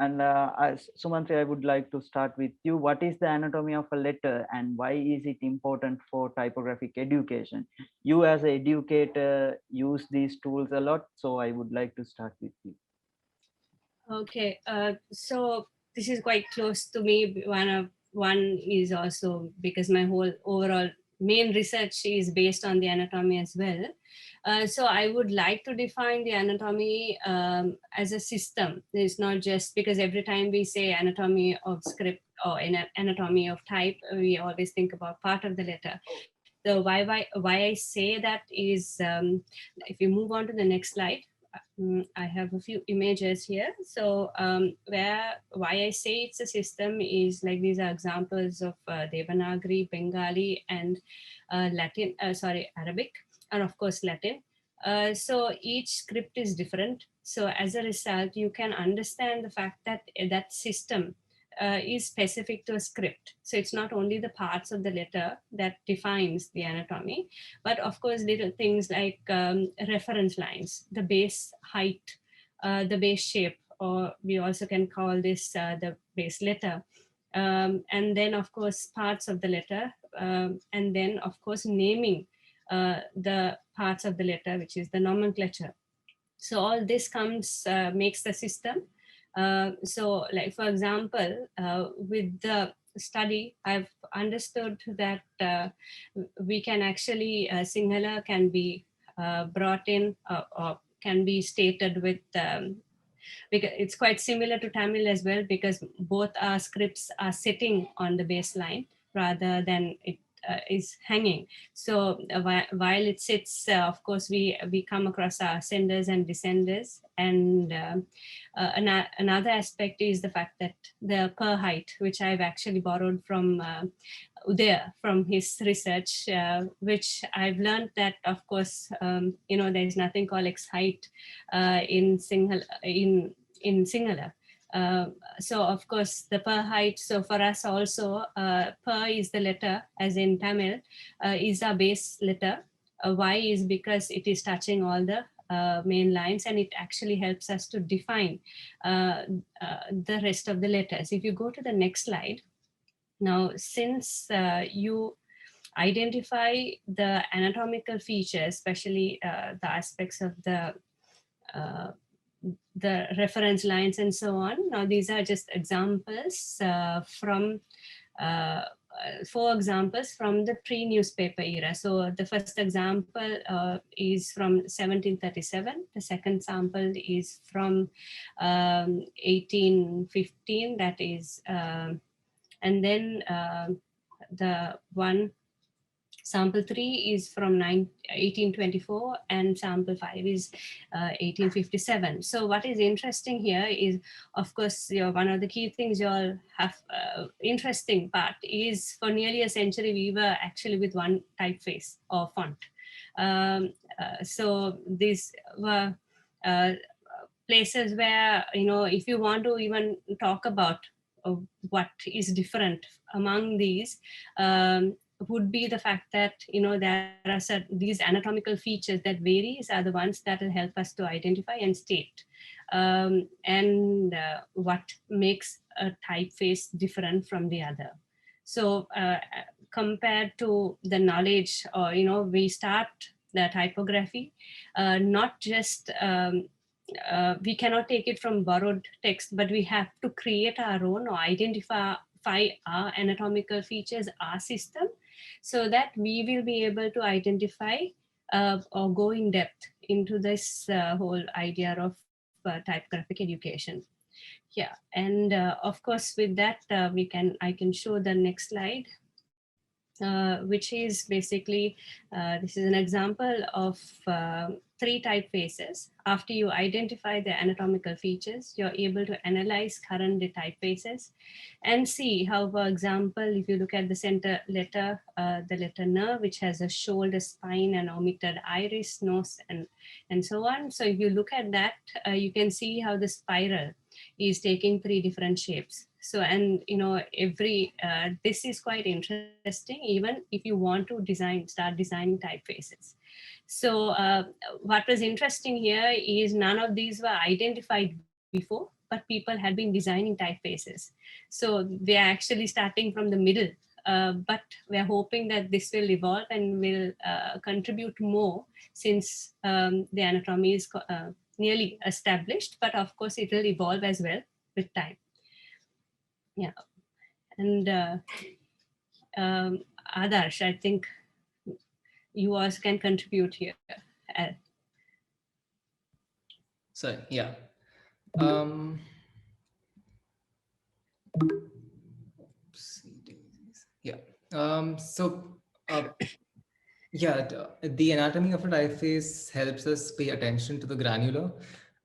And Sumanthri, I would like to start with you. What is the anatomy of a letter and why is it important for typographic education? You as an educator use these tools a lot, so I would like to start with you. Okay, so this is quite close to me. One is also because my whole overall main research is based on the anatomy as well. So I would like to define the anatomy as a system. It's not just because every time we say anatomy of script or anatomy of type, we always think about part of the letter. So why I say that is, if you move on to the next slide, I have a few images here. So why I say it's a system is like these are examples of Devanagari, Bengali, and Arabic, and of course Latin. So each script is different. So as a result, you can understand the fact that that system is specific to a script. So it's not only the parts of the letter that defines the anatomy, but of course little things like reference lines, the base height, the base shape, or we also can call this the base letter. And then of course parts of the letter, and then of course naming the parts of the letter, which is the nomenclature. So all this makes the system. So like for example, with the study, I've understood that we can actually, Sinhala can be brought in or can be stated with, because it's quite similar to Tamil as well, because both our scripts are sitting on the baseline rather than it is hanging. So while it sits, of course, we come across our ascenders and descenders. And another aspect is the fact that the per height, which I've actually borrowed from Udaya from his research, which I've learned that, of course, there's nothing called X height in Sinhala. So of course the per height, so for us also per is the letter, as in Tamil, is our base letter. Y is because it is touching all the main lines, and it actually helps us to define the rest of the letters. If you go to the next slide. Now, since you identify the anatomical features, especially the aspects of the reference lines and so on. Now, these are just examples from 4 examples from the pre-newspaper era. So the first example is from 1737. The second sample is from 1815. That is, and then the one sample 3 is from 1824 and sample 5 is 1857. So what is interesting here is, of course, one of the key things you all have interesting part is for nearly a century we were actually with one typeface or font. So these were places where, if you want to even talk about what is different among these, would be the fact that there are these anatomical features that varies are the ones that will help us to identify and state and what makes a typeface different from the other. So compared to the knowledge, or we start the typography not just we cannot take it from borrowed text, but we have to create our own or identify our anatomical features, our system, so that we will be able to identify or go in depth into this whole idea of typographic education. Yeah, and of course with that I can show the next slide, which is basically, this is an example of 3 typefaces. After you identify the anatomical features, you're able to analyze current typefaces and see how, for example, if you look at the center letter, the letter N, which has a shoulder, spine, and omitted iris, nose, and so on. So if you look at that, you can see how the spiral is taking 3 different shapes. So, and this is quite interesting, even if you want to start designing typefaces. So what was interesting here is none of these were identified before. but people had been designing typefaces. So we are actually starting from the middle. But we are hoping that this will evolve and will contribute more, since the anatomy is nearly established, but of course it will evolve as well with time. Yeah. And Aadarsh, I think you also can contribute here. So yeah. Um, yeah. So yeah, the anatomy of a typeface helps us pay attention to the granular,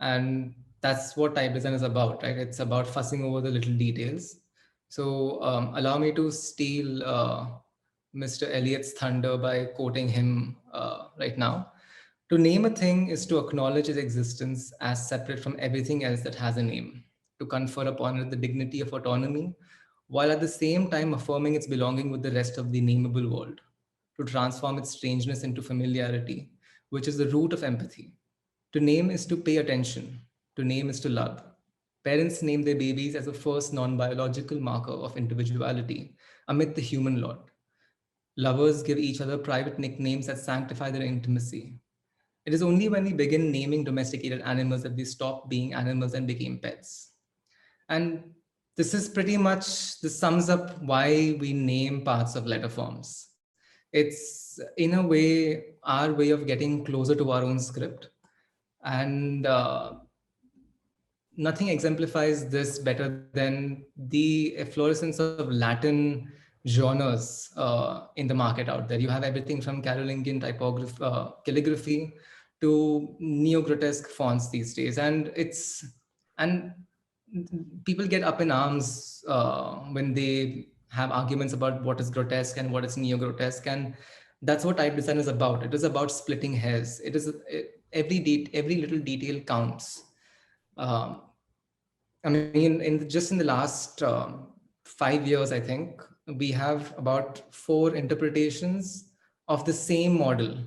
and that's what type design is about, right? It's about fussing over the little details. So allow me to steal Mr. Eliot's thunder by quoting him right now. To name a thing is to acknowledge its existence as separate from everything else that has a name, to confer upon it the dignity of autonomy, while at the same time affirming its belonging with the rest of the nameable world, to transform its strangeness into familiarity, which is the root of empathy. To name is to pay attention, to name is to love. Parents name their babies as a first non biological marker of individuality amid the human lot. Lovers give each other private nicknames that sanctify their intimacy. It is only when we begin naming domesticated animals that we stop being animals and became pets. And this is pretty much, this sums up why we name parts of letter forms. It's in a way our way of getting closer to our own script. And nothing exemplifies this better than the efflorescence of Latin genres in the market out there. You have everything from Carolingian typography, calligraphy to neo-grotesque fonts these days. And people get up in arms when they have arguments about what is grotesque and what is neo-grotesque. And that's what type design is about. It is about splitting hairs. Every little detail counts. Um, I mean, just in the last 5 years, I think we have about 4 interpretations of the same model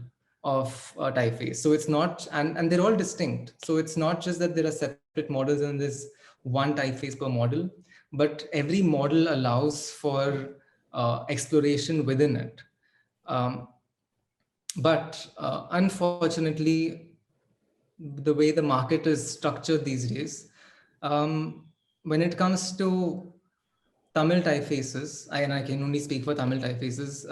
of typeface. So it's not, and they're all distinct. So it's not just that there are separate models and there's one typeface per model, but every model allows for exploration within it. Um, but unfortunately, the way the market is structured these days, um, when it comes to Tamil typefaces, and I can only speak for Tamil typefaces,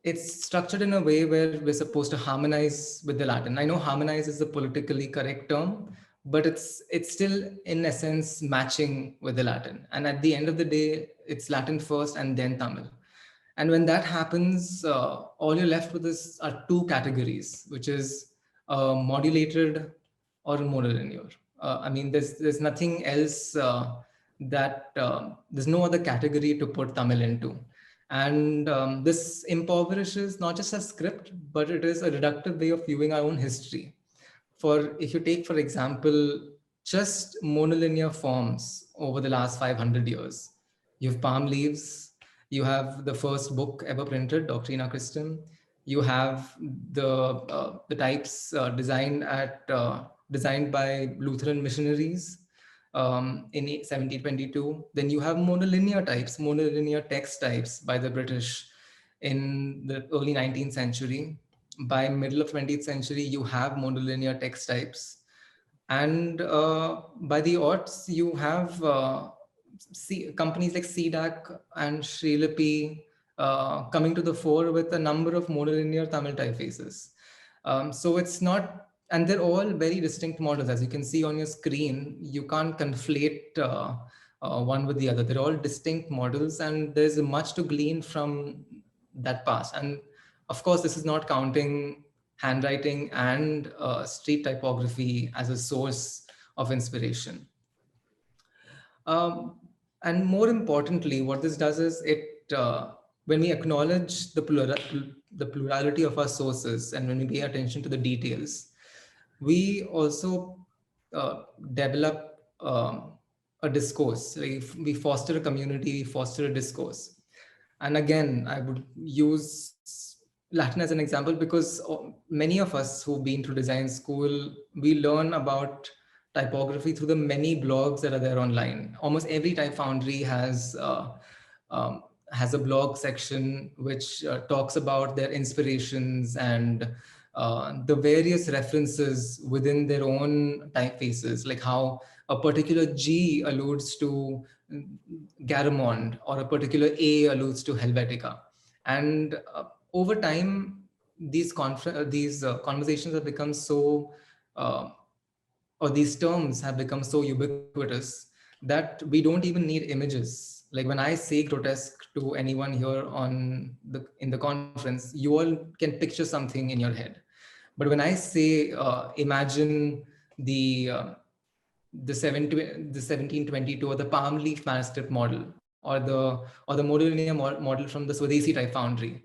it's structured in a way where we're supposed to harmonize with the Latin. I know harmonize is the politically correct term, but it's still in essence matching with the Latin. And at the end of the day, it's Latin first and then Tamil. And when that happens, all you're left with are 2 categories, which is modulated or monolinear. I mean, there's nothing else that there's no other category to put Tamil into. And this impoverishes not just a script, but it is a reductive way of viewing our own history. For if you take, for example, just monolinear forms over the last 500 years, you have palm leaves, you have the first book ever printed, Doctrina Christum, you have the types designed by Lutheran missionaries in 1722. Then you have monolinear types, monolinear text types by the British in the early 19th century. By middle of 20th century, you have monolinear text types. And by the aughts, you have companies like CDAC and Srilipi coming to the fore with a number of monolinear Tamil typefaces. So it's not, and they're all very distinct models. As you can see on your screen, you can't conflate one with the other. They're all distinct models, and there's much to glean from that past. And of course, this is not counting handwriting and street typography as a source of inspiration. Um, and more importantly, what this does is when we acknowledge the plurality of our sources and when we pay attention to the details, we also uh, develop a discourse. We foster a community, we foster a discourse. And again, I would use Latin as an example because many of us who've been through design school, we learn about typography through the many blogs that are there online. Almost every type foundry has a blog section which talks about their inspirations and the various references within their own typefaces, like how a particular G alludes to Garamond or a particular A alludes to Helvetica. And over time, these conversations have become so, or these terms have become so ubiquitous that we don't even need images. Like when I say grotesque to anyone here in the conference, you all can picture something in your head. But when I say imagine the uh, the 1722 or the palm leaf manuscript model, or the model model from the Swadeshi type foundry,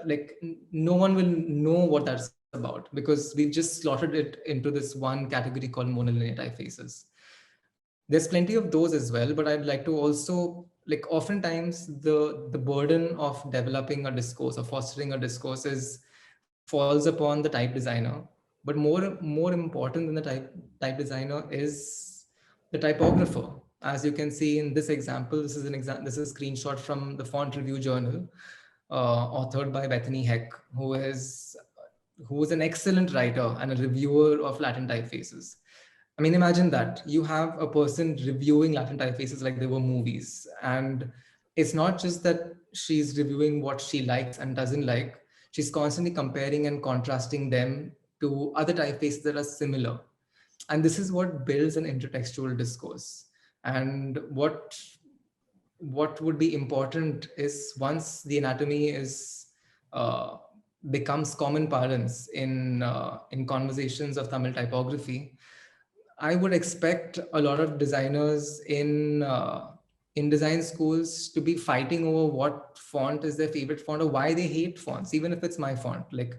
like no one will know what that's about, because we've just slotted it into this one category called monolinear typefaces. There's plenty of those as well, but I'd like to also, like, oftentimes the burden of developing a discourse or fostering a discourse falls upon the type designer. But more important than the type designer is the typographer. As you can see in this example, this is a screenshot from the Font Review Journal, authored by Bethany Heck, who is an excellent writer and a reviewer of Latin typefaces. I mean, imagine that you have a person reviewing Latin typefaces like they were movies. And it's not just that she's reviewing what she likes and doesn't like, she's constantly comparing and contrasting them to other typefaces that are similar. And this is what builds an intertextual discourse. And what would be important is, once the anatomy uh, becomes common parlance in conversations of Tamil typography, I would expect a lot of designers in design schools to be fighting over what font is their favorite font or why they hate fonts, even if it's my font. Like,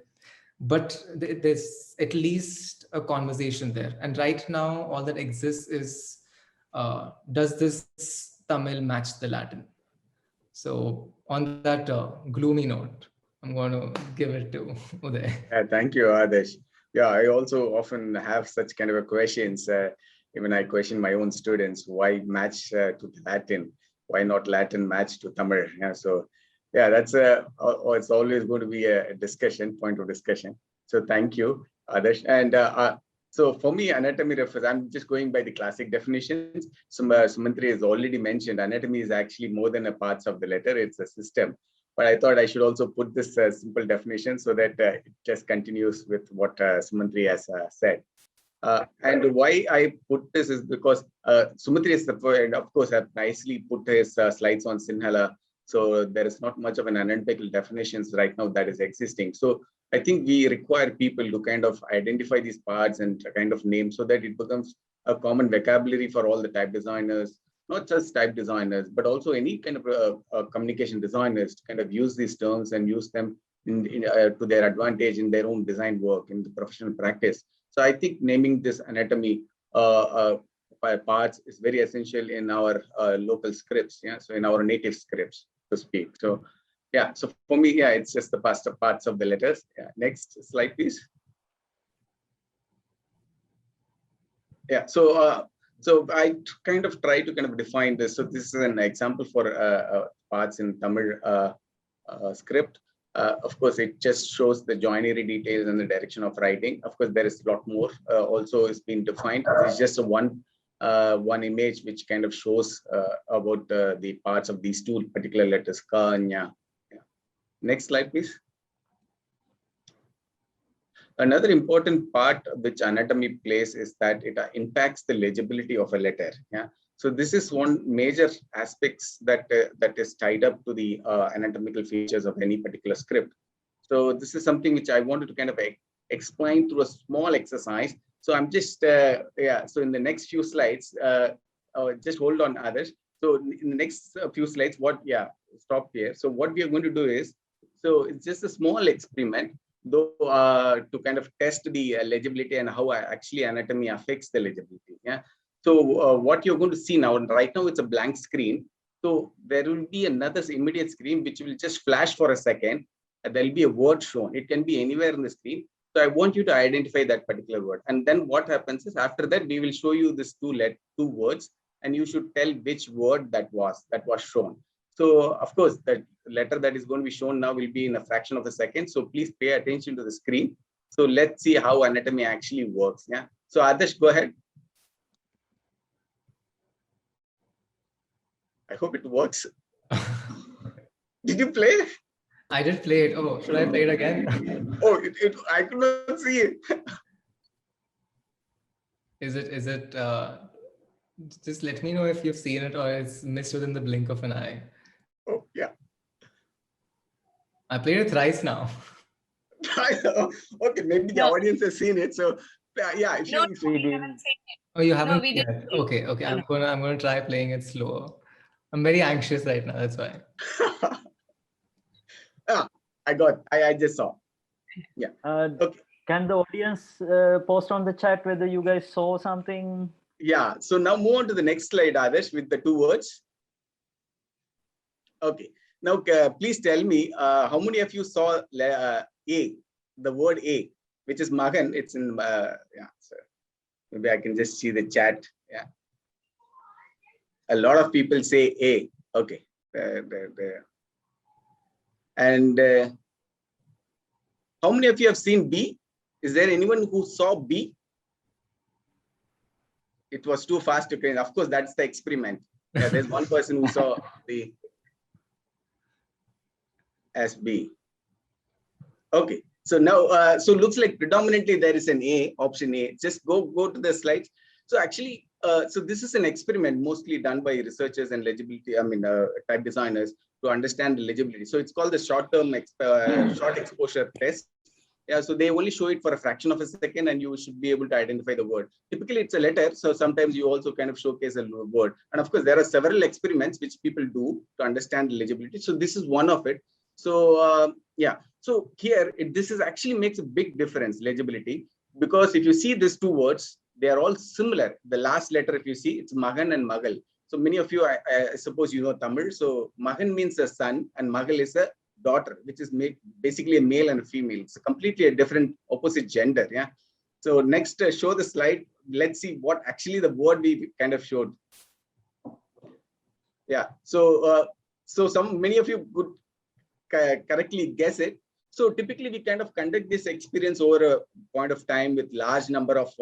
but there's at least a conversation there. And right now, all that exists is, does this Tamil match the Latin? So on that gloomy note, I'm going to give it to Udaya. Thank you, Aadarsh. Yeah, I also often have such kind of a questions. Even I question my own students, why match to Latin? Why not Latin match to Tamil? Yeah, so yeah, that's it's always going to be a discussion, point of discussion. So thank you, Aadarsh. And so for me, anatomy refers, I'm just going by the classic definitions. Sumanthri has already mentioned, anatomy is actually more than a parts of the letter, it's a system. But I thought I should also put this simple definition so that it just continues with what Sumanthri has said. And why I put this is because Sumanthri is, and of course, have nicely put his slides on Sinhala. So there is not much of an analytical definitions right now that is existing. So I think we require people to kind of identify these parts and kind of name so that it becomes a common vocabulary for all the type designers, not just type designers, but also any kind of communication designers to kind of use these terms and use them to their advantage in their own design work, in the professional practice. So I think naming this anatomy by parts is very essential in our local scripts. Yeah, so in our native scripts, to speak. So yeah, so for me, yeah, it's just the parts of the letters. Yeah. Next slide, please. Yeah, so so I kind of try to kind of define this. So this is an example for parts in Tamil script. Of course, it just shows the joinery details and the direction of writing. Of course, there is a lot more also is being defined. It's just one image which kind of shows about the parts of these two particular letters, ka and nya. Yeah. Next slide, please. Another important part which anatomy plays is that it impacts the legibility of a letter. Yeah. So this is one major aspects that that is tied up to the anatomical features of any particular script. So this is something which I wanted to kind of explain through a small exercise. So I'm just yeah. So in the next few slides, just hold on, Aadarsh. So in the next few slides, stop here. So what we are going to do is, so it's just a small experiment, though, to kind of test the legibility and how actually anatomy affects the legibility. Yeah. So what you're going to see now, right now it's a blank screen. So there will be another immediate screen which will just flash for a second. There'll be a word shown. It can be anywhere in the screen. So I want you to identify that particular word. And then what happens is after that, we will show you this two words, and you should tell which word that was shown. So of course, the letter that is going to be shown now will be in a fraction of a second. So please pay attention to the screen. So let's see how anatomy actually works. Yeah. So Aadarsh, go ahead. I hope it works. Did you play? I did play it. Oh, should I play it again? Oh, I could not see it. Is it, just let me know if you've seen it or it's missed within the blink of an eye. Oh, yeah. I played it thrice now. Okay, maybe the audience has seen it. So yeah, if No, you, we haven't seen it. Oh, you haven't we yet? didn't. Okay. No, I'm gonna try playing it slower. I'm very anxious right now, that's why. I just saw. Yeah. Okay. Can the audience post on the chat whether you guys saw something? Yeah. So now move on to the next slide, Aadarsh, with the two words. Okay. Now, please tell me how many of you saw A, the word A, which is Magan. It's in, yeah, so maybe I can just see the chat. Yeah. A lot of people say A. Okay. And how many of you have seen B? Is there anyone who saw B? It was too fast to print. Of course, that's the experiment. Yeah, there's one person who saw the as B. Okay, so now, so looks like predominantly there is an A, option A. Just go to the slides. So actually, so this is an experiment mostly done by researchers and legibility, type designers to understand the legibility. So it's called the short-term short exposure test. Yeah, so they only show it for a fraction of a second and you should be able to identify the word. Typically it's a letter, so sometimes you also kind of showcase a word. And of course, there are several experiments which people do to understand legibility. So this is one of it. So yeah, so here, this is actually makes a big difference, legibility, because if you see these two words, they are all similar. The last letter, if you see, it's Magan and Magal. So many of you, I suppose you know Tamil. So Magan means a son and Magal is a daughter, which is basically a male and a female. It's completely a different opposite gender. Yeah. So next, show the slide. Let's see what actually the word we kind of showed. Yeah. So many of you could correctly guess it. So typically we kind of conduct this experience over a point of time with large number of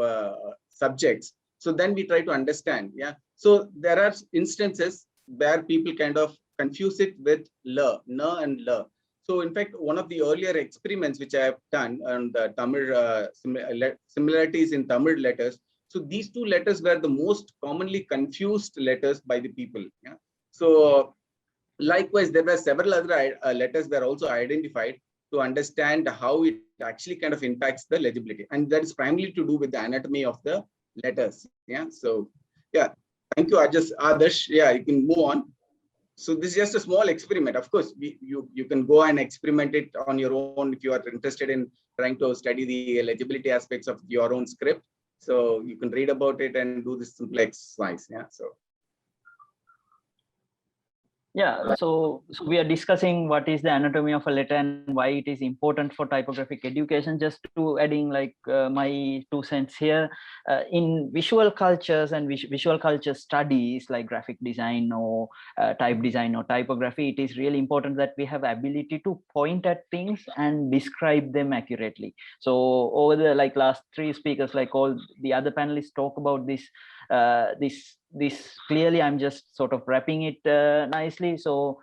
subjects. So then we try to understand. Yeah. So there are instances where people kind of confuse it with na and la. So in fact, one of the earlier experiments which I have done on the Tamil similarities in Tamil letters. So these two letters were the most commonly confused letters by the people. Yeah. So likewise, there were several other letters were also identified to understand how it actually kind of impacts the legibility. And that is primarily to do with the anatomy of the letters. Yeah. So yeah, thank you, Aadarsh. Yeah, you can move on. So this is just a small experiment. Of course, you can go and experiment it on your own if you are interested in trying to study the legibility aspects of your own script. So you can read about it and do this simple exercise. Yeah. So. Yeah, so we are discussing what is the anatomy of a letter and why it is important for typographic education. Just to adding like my 2 cents here, in visual cultures and visual culture studies like graphic design or type design or typography, it is really important that we have ability to point at things and describe them accurately. So over the last 3 speakers, like all the other panelists talk about this, this clearly. I'm just sort of wrapping it nicely. So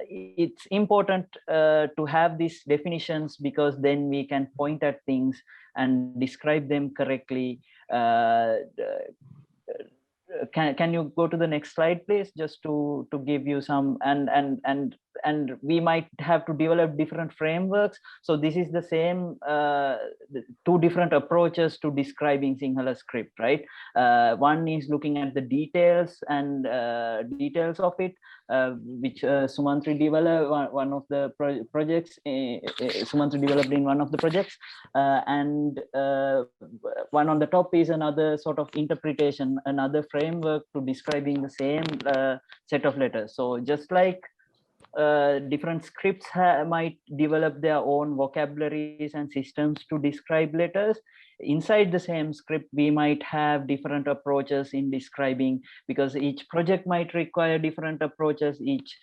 it's important to have these definitions, because then we can point at things and describe them correctly. Can you go to the next slide, please, just to give you some, and we might have to develop different frameworks. So this is the same 2 different approaches to describing Sinhala script, right? One is looking at the details and details of it, which Sumanthri developed one of the projects. Sumanthri developed in one of the projects, and one on the top is another sort of interpretation, another framework to describing the same set of letters. So just like different scripts might develop their own vocabularies and systems to describe letters. Inside the same script, we might have different approaches in describing, because each project might require different approaches. Each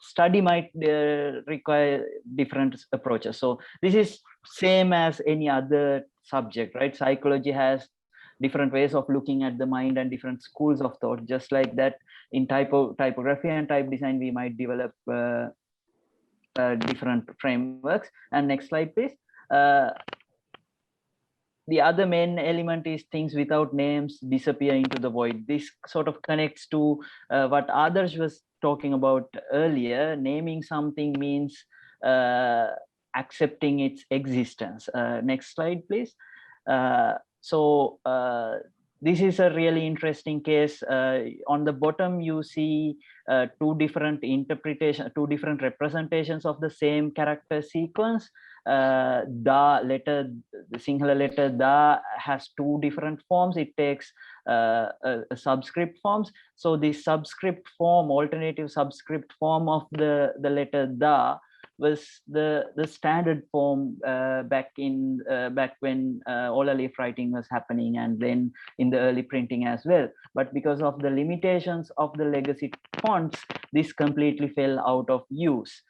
study might require different approaches. So this is same as any other subject, right? Psychology has different ways of looking at the mind and different schools of thought. Just like that, in typography and type design, we might develop different frameworks. And next slide, please. The other main element is things without names disappear into the void. This sort of connects to what Aadarsh was talking about earlier. Naming something means accepting its existence. Next slide, please. This is a really interesting case. On the bottom, you see two different representations of the same character sequence. Da letter, the Sinhala letter da has two different forms. It takes a subscript forms. So the subscript form, alternative subscript form of the letter da was the standard form back when Ola leaf writing was happening, and then in the early printing as well. But because of the limitations of the legacy fonts, this completely fell out of use.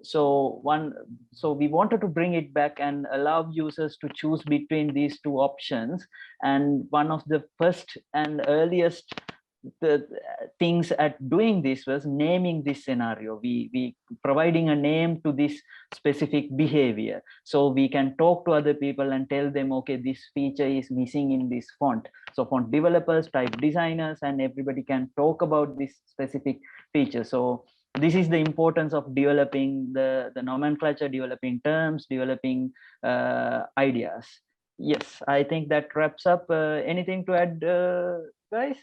So we wanted to bring it back and allow users to choose between these two options. And one of the first and earliest things at doing this was naming this scenario. We providing a name to this specific behavior, so we can talk to other people and tell them, okay, this feature is missing in this font. So font developers, type designers, and everybody can talk about this specific feature. So this is the importance of developing the nomenclature, developing terms, developing ideas. Yes, I think that wraps up. Anything to add, guys?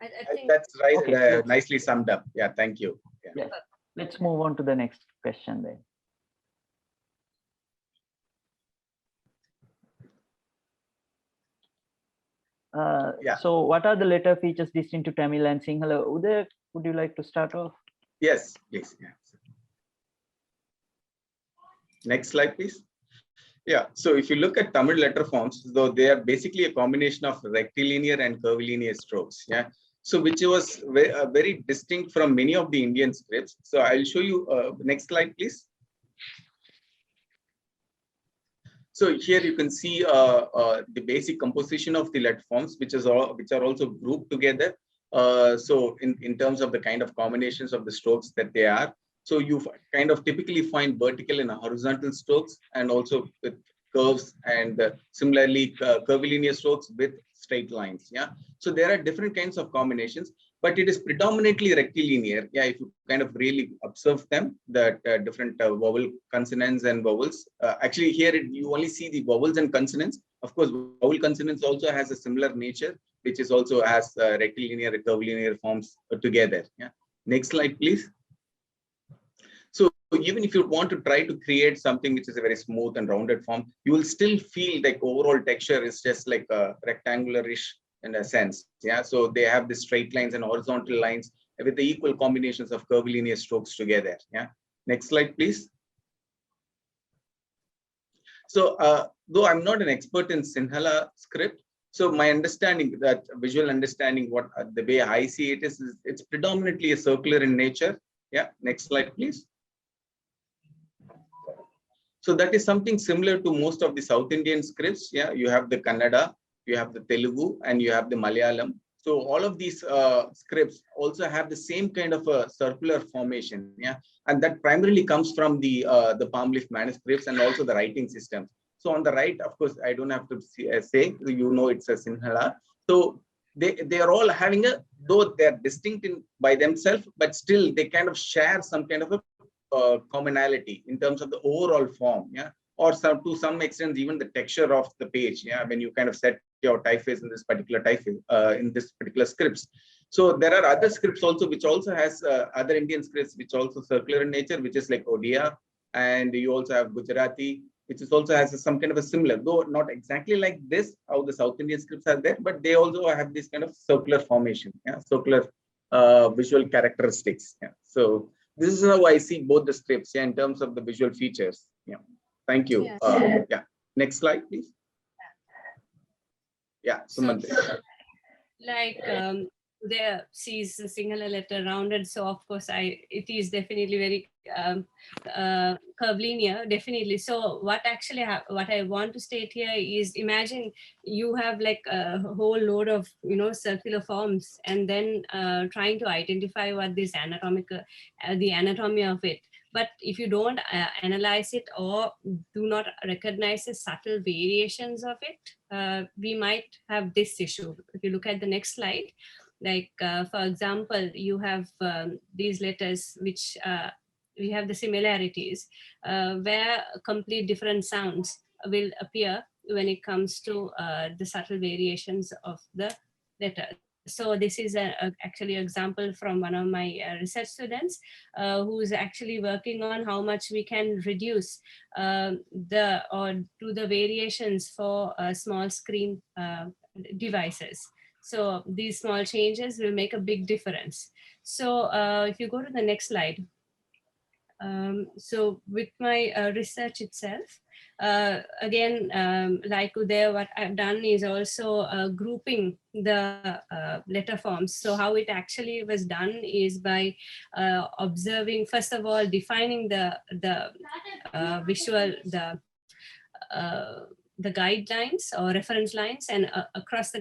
I think that's right. Okay, Nicely summed up. Yeah, thank you. Yeah. Yes. Let's move on to the next question then. So what are the letter features distinct to Tamil and Sinhala? Udaya, would you like to start off? Yes, please. Yeah. Next slide, please. Yeah, so if you look at Tamil letter forms, though they are basically a combination of rectilinear and curvilinear strokes. Yeah, so which was very distinct from many of the Indian scripts. So I'll show you. Next slide, please. So here you can see the basic composition of the letter forms, which are also grouped together. So in terms of the kind of combinations of the strokes that they are. So you kind of typically find vertical and horizontal strokes, and also with curves, and similarly curvilinear strokes with straight lines. Yeah. So there are different kinds of combinations, but it is predominantly rectilinear. Yeah. If you kind of really observe them, that different vowel consonants and vowels. Actually, here you only see the vowels and consonants. Of course, vowel consonants also has a similar nature, which is also has rectilinear and curvilinear forms together. Yeah. Next slide, please. So even if you want to try to create something which is a very smooth and rounded form, you will still feel like overall texture is just like a rectangular-ish in a sense. Yeah. So they have the straight lines and horizontal lines with the equal combinations of curvilinear strokes together. Yeah. Next slide, please. So though I'm not an expert in Sinhala script, so my understanding, that visual understanding, what the way I see it is it's predominantly a circular in nature. Yeah. Next slide, please. So that is something similar to most of the South Indian scripts. Yeah, you have the Kannada, you have the Telugu, and you have the Malayalam. So all of these scripts also have the same kind of a circular formation. Yeah, and that primarily comes from the palm leaf manuscripts and also the writing systems. So on the right, of course, I don't have to say, you know, it's a Sinhala. So they are all having though they are distinct by themselves, but still they kind of share some kind of a commonality in terms of the overall form. Yeah, or to some extent even the texture of the page. Yeah, when you kind of set your typeface in this particular typeface in this particular scripts. So there are other scripts also which also has other Indian scripts which also circular in nature, which is like Udaya, and you also have Gujarati, which is also has some kind of a similar, though not exactly like this how the South Indian scripts are there, but they also have this kind of circular formation. Yeah, circular visual characteristics. Yeah. So this is how I see both the scripts, yeah, in terms of the visual features. Yeah. Thank you. Yeah. Yeah. Next slide, please. Yeah, Sumanthri. So, like there sees the Sinhala letter rounded, so of course it is definitely very curvilinear, definitely. So what actually what I want to state here is, imagine you have like a whole load of circular forms, and then trying to identify what this anatomical the anatomy of it. But if you don't analyze it or do not recognize the subtle variations of it, we might have this issue. If you look at the next slide, like for example, you have these letters which we have the similarities where complete different sounds will appear when it comes to the subtle variations of the letters. So this is actually an example from one of my research students who is actually working on how much we can reduce do the variations for small screen devices. So these small changes will make a big difference. So if you go to the next slide. So with my research itself, again, like Udaya, what I've done is also grouping the letter forms. So how it actually was done is by observing, first of all, defining the visual, the guidelines or reference lines, and across the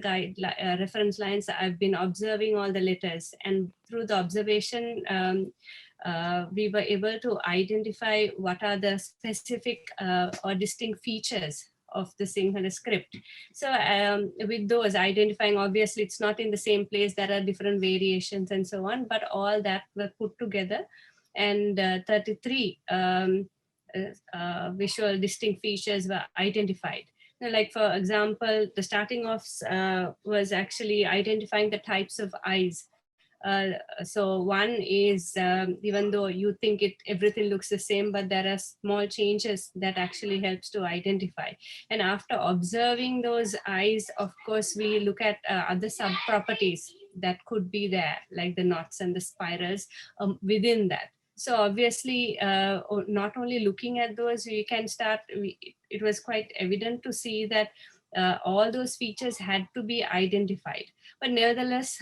reference lines, I've been observing all the letters, and through the observation, we were able to identify what are the specific or distinct features of the Sinhala script. So with those identifying, obviously it's not in the same place, there are different variations and so on, but all that were put together, and 33 visual distinct features were identified. Like for example, the starting off was actually identifying the types of eyes. So one is, even though you think everything looks the same, but there are small changes that actually helps to identify. And after observing those eyes, of course, we look at other sub-properties that could be there, like the knots and the spirals within that. So obviously, not only looking at those, we can start, it was quite evident to see that all those features had to be identified. But nevertheless,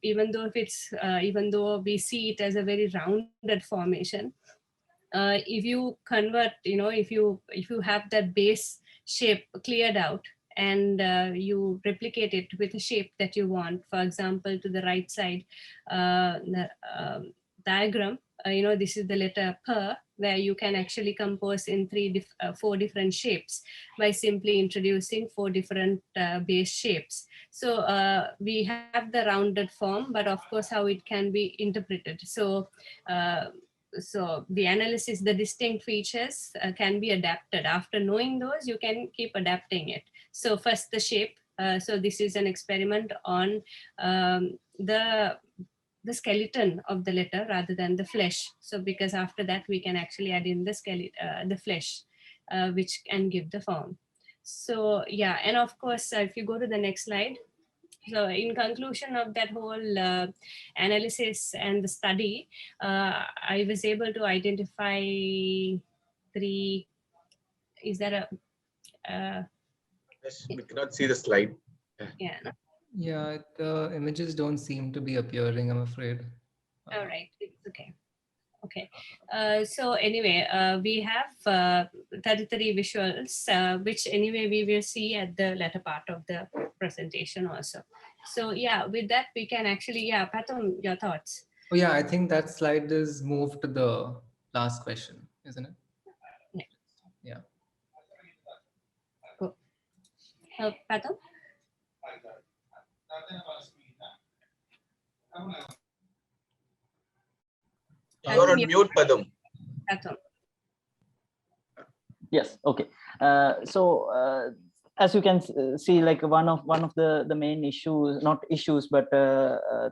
even though we see it as a very rounded formation, if you convert, if you have that base shape cleared out, and you replicate it with a shape that you want, for example, to the right side diagram, this is the letter per, where you can actually compose in 4 different shapes by simply introducing 4 different base shapes. So we have the rounded form, but of course how it can be interpreted. So the analysis, the distinct features can be adapted. After knowing those, you can keep adapting it. So first the shape. So this is an experiment on the skeleton of the letter rather than the flesh. So because after that we can actually add in the flesh, which can give the form. So yeah, and of course, if you go to the next slide. So in conclusion of that whole analysis and the study, I was able to identify 3, is there a... Yes, we cannot see the slide. Yeah. Yeah, the images don't seem to be appearing, I'm afraid. All right, okay. Okay, so anyway, we have 33 visuals, which anyway we will see at the latter part of the presentation also. So yeah, with that we can actually, yeah, Pathum, your thoughts? Oh yeah, I think that slide is moved to the last question, isn't it? Yeah. Yeah. Cool. Pathum? You're on mute, Pathum. Pathum. Yes. Okay. So as you can see, like one of the main issues, not issues, but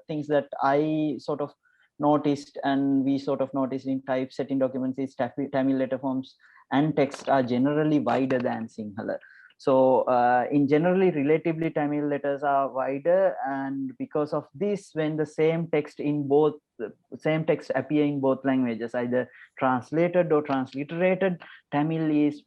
things that I sort of noticed, and we sort of noticed in typesetting documents, is Tamil letter forms and text are generally wider than Sinhala. So in generally, relatively Tamil letters are wider, and because of this, when the same text appear in both languages, either translated or transliterated, Tamil is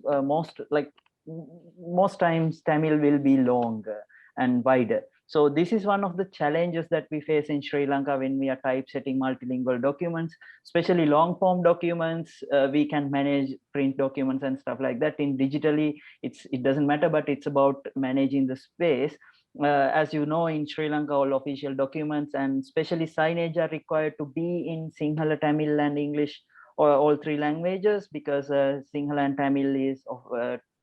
most times Tamil will be longer and wider. So this is one of the challenges that we face in Sri Lanka when we are typesetting multilingual documents, especially long form documents. We can manage print documents and stuff like that. In digitally, it doesn't matter, but it's about managing the space. As you know, in Sri Lanka, all official documents and especially signage are required to be in Sinhala, Tamil, and English, or all three languages, because Sinhala and Tamil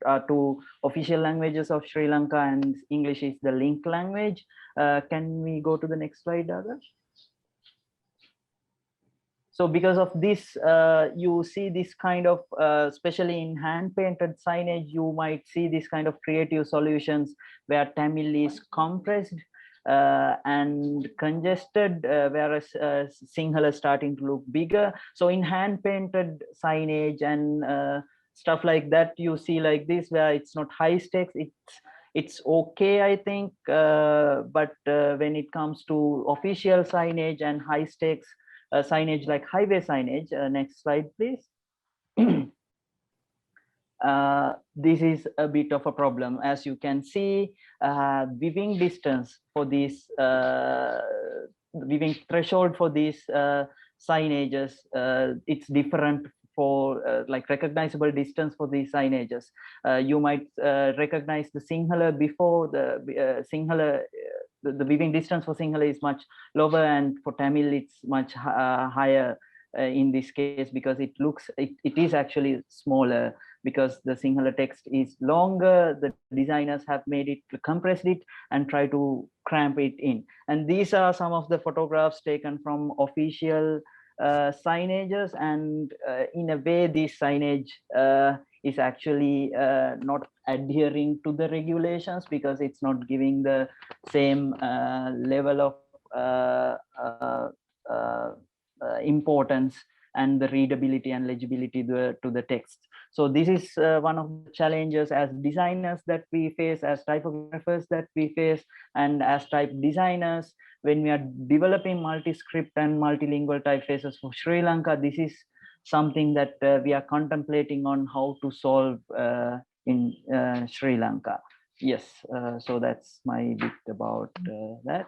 are two official languages of Sri Lanka, and English is the link language. Can we go to the next slide, Aadarsh? So because of this, you see this kind of, especially in hand-painted signage, you might see this kind of creative solutions where Tamil is compressed and congested, whereas Sinhala is starting to look bigger. So in hand-painted signage and stuff like that, you see like this, where it's not high stakes, it's okay, I think, but when it comes to official signage and high stakes signage like highway signage, next slide please. This is a bit of a problem. As you can see, weaving distance for this, weaving threshold for these signages, it's different for like recognizable distance for these signages. You might recognize the Sinhala before the Sinhala. The weaving distance for Sinhala is much lower, and for Tamil it's much higher in this case, because it is actually smaller, because the Sinhala text is longer. The designers have made it, compressed it, and try to cramp it in. And these are some of the photographs taken from official signages, and in a way this signage is actually not adhering to the regulations, because it's not giving the same level of importance and the readability and legibility to the text. So this is one of the challenges as designers that we face, as typographers that we face, and as type designers when we are developing multi-script and multilingual typefaces for Sri Lanka. This is something that we are contemplating on how to solve in Sri Lanka. Yes, so that's my bit about that.